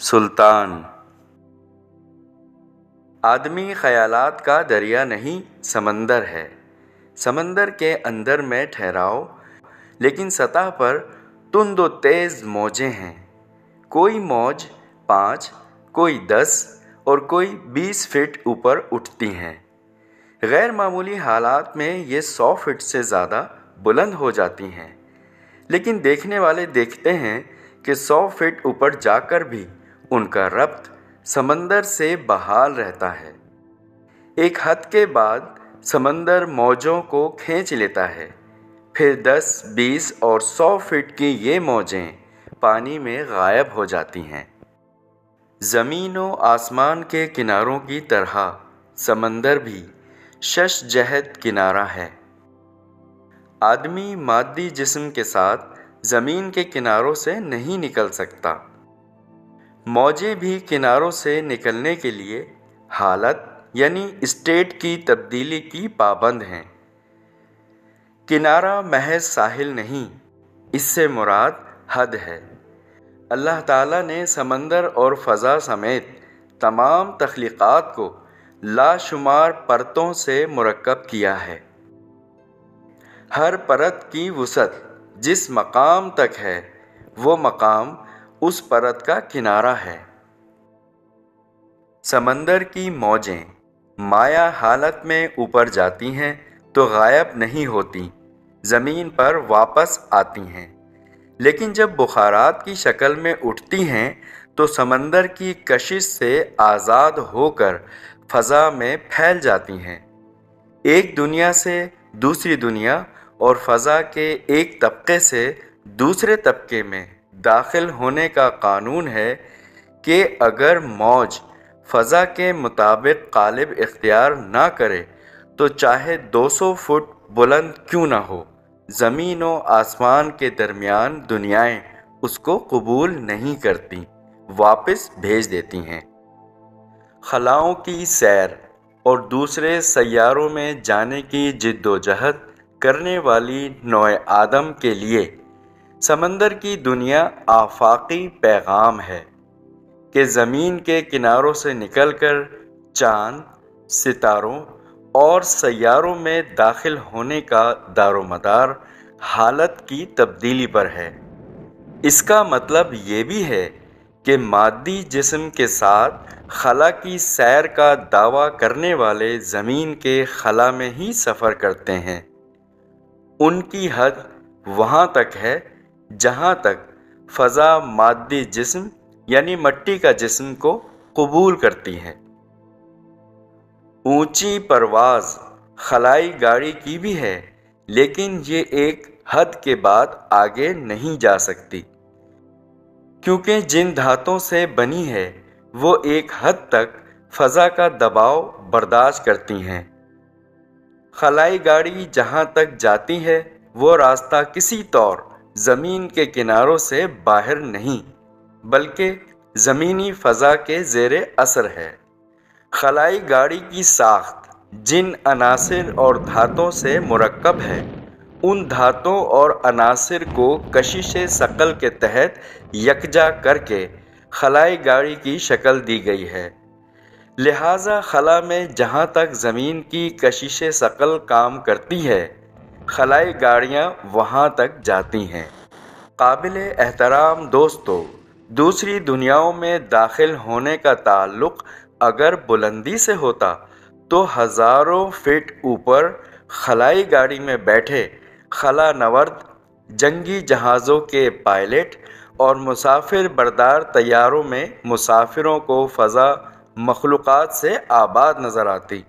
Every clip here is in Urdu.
سلطان۔ آدمی خیالات کا دریا نہیں، سمندر ہے۔ سمندر کے اندر میں ٹھہراؤ، لیکن سطح پر تند و تیز موجیں ہیں۔ کوئی موج 5، کوئی 10 اور کوئی 20 فٹ اوپر اٹھتی ہیں۔ غیر معمولی حالات میں یہ 100 فٹ سے زیادہ بلند ہو جاتی ہیں، لیکن دیکھنے والے دیکھتے ہیں کہ 100 فٹ اوپر جا کر بھی ان کا ربط سمندر سے بحال رہتا ہے۔ ایک حد کے بعد سمندر موجوں کو کھینچ لیتا ہے، پھر 10، 20 اور 100 فٹ کی یہ موجیں پانی میں غائب ہو جاتی ہیں۔ زمین و آسمان کے کناروں کی طرح سمندر بھی 6 جہت کنارہ ہے۔ آدمی مادی جسم کے ساتھ زمین کے کناروں سے نہیں نکل سکتا۔ موجیں بھی کناروں سے نکلنے کے لیے حالت یعنی اسٹیٹ کی تبدیلی کی پابند ہیں۔ کنارہ محض ساحل نہیں، اس سے مراد حد ہے۔ اللہ تعالیٰ نے سمندر اور فضا سمیت تمام تخلیقات کو لاشمار پرتوں سے مرکب کیا ہے۔ ہر پرت کی وسعت جس مقام تک ہے، وہ مقام اس پرت کا کنارہ ہے۔ سمندر کی موجیں مائع حالت میں اوپر جاتی ہیں تو غائب نہیں ہوتی، زمین پر واپس آتی ہیں، لیکن جب بخارات کی شکل میں اٹھتی ہیں تو سمندر کی کشش سے آزاد ہو کر فضا میں پھیل جاتی ہیں۔ ایک دنیا سے دوسری دنیا اور فضا کے ایک طبقے سے دوسرے طبقے میں داخل ہونے کا قانون ہے کہ اگر موج فضا کے مطابق قالب اختیار نہ کرے تو چاہے 200 فٹ بلند کیوں نہ ہو، زمین و آسمان کے درمیان دنیائیں اس کو قبول نہیں کرتی، واپس بھیج دیتی ہیں۔ خلاؤں کی سیر اور دوسرے سیاروں میں جانے کی جد و جہد کرنے والی نوع آدم کے لیے سمندر کی دنیا آفاقی پیغام ہے کہ زمین کے کناروں سے نکل کر چاند، ستاروں اور سیاروں میں داخل ہونے کا دار و مدار حالت کی تبدیلی پر ہے۔ اس کا مطلب یہ بھی ہے کہ مادی جسم کے ساتھ خلا کی سیر کا دعویٰ کرنے والے زمین کے خلا میں ہی سفر کرتے ہیں۔ ان کی حد وہاں تک ہے جہاں تک فضا مادی جسم یعنی مٹی کا جسم کو قبول کرتی ہے۔ اونچی پرواز خلائی گاڑی کی بھی ہے، لیکن یہ ایک حد کے بعد آگے نہیں جا سکتی، کیونکہ جن دھاتوں سے بنی ہے وہ ایک حد تک فضا کا دباؤ برداشت کرتی ہیں۔ خلائی گاڑی جہاں تک جاتی ہے وہ راستہ کسی طور زمین کے کناروں سے باہر نہیں، بلکہ زمینی فضا کے زیر اثر ہے۔ خلائی گاڑی کی ساخت جن عناصر اور دھاتوں سے مرکب ہے، ان دھاتوں اور عناصر کو کشش ثقل کے تحت یکجا کر کے خلائی گاڑی کی شکل دی گئی ہے۔ لہٰذا خلا میں جہاں تک زمین کی کشش ثقل کام کرتی ہے، خلائی گاڑیاں وہاں تک جاتی ہیں۔ قابل احترام دوستو، دوسری دنیاؤں میں داخل ہونے کا تعلق اگر بلندی سے ہوتا تو ہزاروں فٹ اوپر خلائی گاڑی میں بیٹھے خلا نورد، جنگی جہازوں کے پائلٹ اور مسافر بردار طیاروں میں مسافروں کو فضا مخلوقات سے آباد نظر آتی۔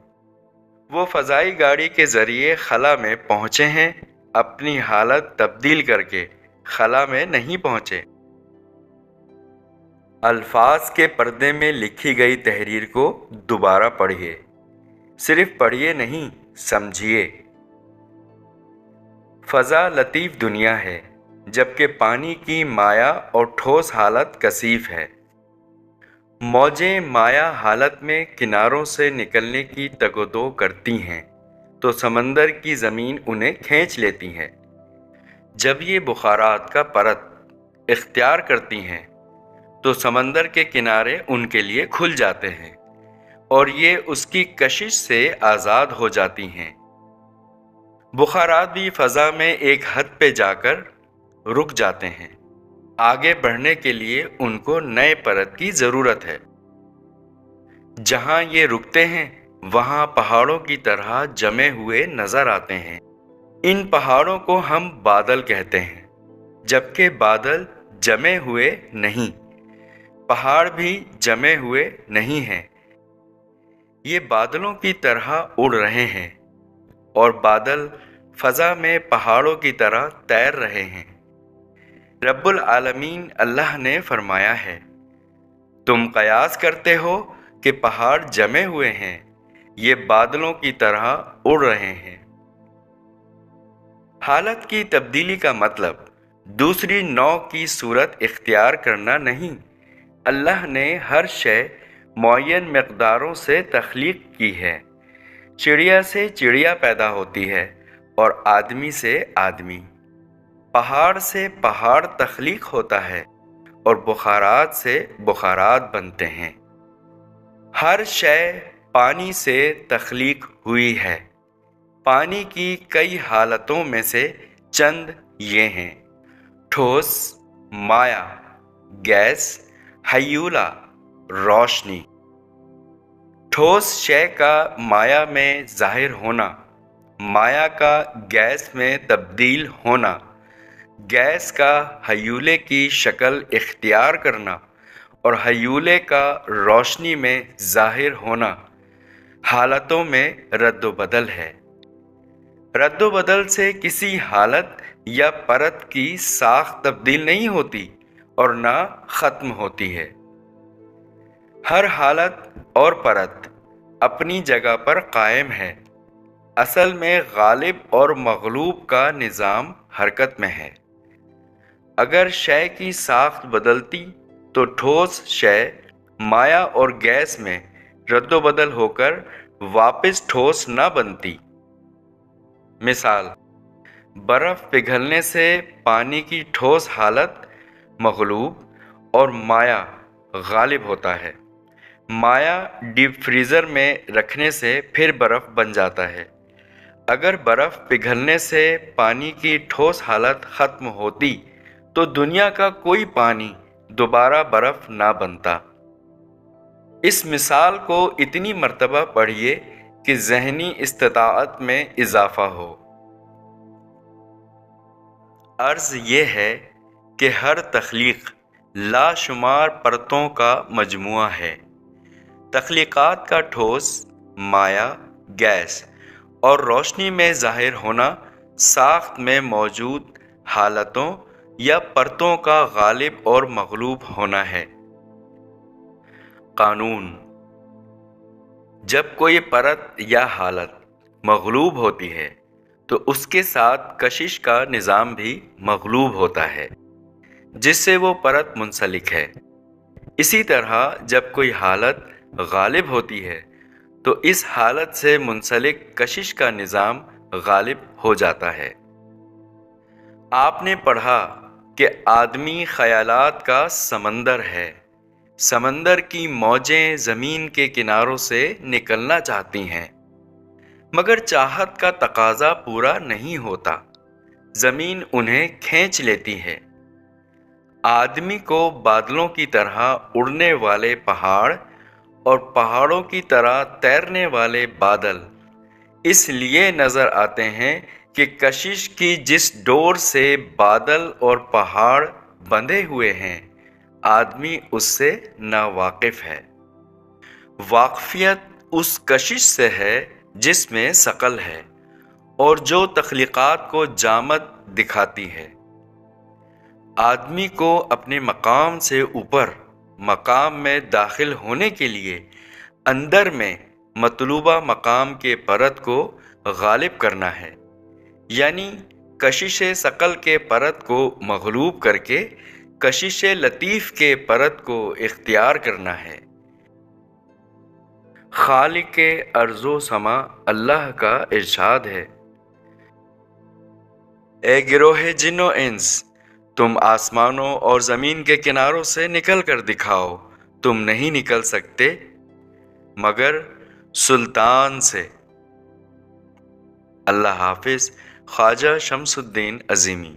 وہ فضائی گاڑی کے ذریعے خلا میں پہنچے ہیں، اپنی حالت تبدیل کر کے خلا میں نہیں پہنچے۔ الفاظ کے پردے میں لکھی گئی تحریر کو دوبارہ پڑھیے، صرف پڑھیے نہیں، سمجھیے۔ فضا لطیف دنیا ہے، جبکہ پانی کی مائع اور ٹھوس حالت کثیف ہے۔ موجیں مائع حالت میں کناروں سے نکلنے کی تگ و دو کرتی ہیں تو سمندر کی زمین انہیں کھینچ لیتی ہے۔ جب یہ بخارات کا پرت اختیار کرتی ہیں، تو سمندر کے کنارے ان کے لیے کھل جاتے ہیں اور یہ اس کی کشش سے آزاد ہو جاتی ہیں۔ بخارات بھی فضا میں ایک حد پہ جا کر رک جاتے ہیں۔ آگے بڑھنے کے لیے ان کو نئے پرت کی ضرورت ہے۔ جہاں یہ رکتے ہیں وہاں پہاڑوں کی طرح جمے ہوئے نظر آتے ہیں۔ ان پہاڑوں کو ہم بادل کہتے ہیں، جبکہ بادل جمے ہوئے نہیں، پہاڑ بھی جمے ہوئے نہیں ہیں۔ یہ بادلوں کی طرح اڑ رہے ہیں اور بادل فضا میں پہاڑوں کی طرح تیر رہے ہیں۔ رب العالمین اللہ نے فرمایا ہے، تم قیاس کرتے ہو کہ پہاڑ جمے ہوئے ہیں، یہ بادلوں کی طرح اڑ رہے ہیں۔ حالت کی تبدیلی کا مطلب دوسری نوع کی صورت اختیار کرنا نہیں۔ اللہ نے ہر شے معین مقداروں سے تخلیق کی ہے۔ چڑیا سے چڑیا پیدا ہوتی ہے اور آدمی سے آدمی۔ پہاڑ سے پہاڑ تخلیق ہوتا ہے اور بخارات سے بخارات بنتے ہیں۔ ہر شے پانی سے تخلیق ہوئی ہے۔ پانی کی کئی حالتوں میں سے چند یہ ہیں: ٹھوس، مائع، گیس، ہیولہ، روشنی۔ ٹھوس شے کا مائع میں ظاہر ہونا، مائع کا گیس میں تبدیل ہونا، گیس کا ہیولے کی شکل اختیار کرنا اور ہیولے کا روشنی میں ظاہر ہونا حالتوں میں رد و بدل ہے۔ رد و بدل سے کسی حالت یا پرت کی ساخت تبدیل نہیں ہوتی اور نہ ختم ہوتی ہے۔ ہر حالت اور پرت اپنی جگہ پر قائم ہے۔ اصل میں غالب اور مغلوب کا نظام حرکت میں ہے۔ اگر شے کی ساخت بدلتی تو ٹھوس شے مائع اور گیس میں رد و بدل ہو کر واپس ٹھوس نہ بنتی۔ مثال، برف پگھلنے سے پانی کی ٹھوس حالت مغلوب اور مائع غالب ہوتا ہے۔ مائع ڈیپ فریزر میں رکھنے سے پھر برف بن جاتا ہے۔ اگر برف پگھلنے سے پانی کی ٹھوس حالت ختم ہوتی تو دنیا کا کوئی پانی دوبارہ برف نہ بنتا۔ اس مثال کو اتنی مرتبہ پڑھیے کہ ذہنی استطاعت میں اضافہ ہو۔ عرض یہ ہے کہ ہر تخلیق لاشمار پرتوں کا مجموعہ ہے۔ تخلیقات کا ٹھوس، مائع، گیس اور روشنی میں ظاہر ہونا ساخت میں موجود حالتوں یا پرتوں کا غالب اور مغلوب ہونا ہے۔ قانون: جب کوئی پرت یا حالت مغلوب ہوتی ہے تو اس کے ساتھ کشش کا نظام بھی مغلوب ہوتا ہے جس سے وہ پرت منسلک ہے۔ اسی طرح جب کوئی حالت غالب ہوتی ہے تو اس حالت سے منسلک کشش کا نظام غالب ہو جاتا ہے۔ آپ نے پڑھا کہ آدمی خیالات کا سمندر ہے۔ سمندر کی موجیں زمین کے کناروں سے نکلنا چاہتی ہیں، مگر چاہت کا تقاضا پورا نہیں ہوتا، زمین انہیں کھینچ لیتی ہے۔ آدمی کو بادلوں کی طرح اڑنے والے پہاڑ اور پہاڑوں کی طرح تیرنے والے بادل اس لیے نظر آتے ہیں کہ کشش کی جس ڈور سے بادل اور پہاڑ بندھے ہوئے ہیں آدمی اس سے ناواقف ہے۔ واقفیت اس کشش سے ہے جس میں ثقل ہے اور جو تخلیقات کو جامد دکھاتی ہے۔ آدمی کو اپنے مقام سے اوپر مقام میں داخل ہونے کے لیے اندر میں مطلوبہ مقام کے پرت کو غالب کرنا ہے، یعنی کشش ثقل کے پرت کو مغلوب کر کے کشش لطیف کے پرت کو اختیار کرنا ہے۔ خالق ارض و سما اللہ کا ارشاد ہے، اے گروہ جن و انس، تم آسمانوں اور زمین کے کناروں سے نکل کر دکھاؤ، تم نہیں نکل سکتے مگر سلطان سے۔ اللہ حافظ۔ خواجہ شمس الدین عظیمی۔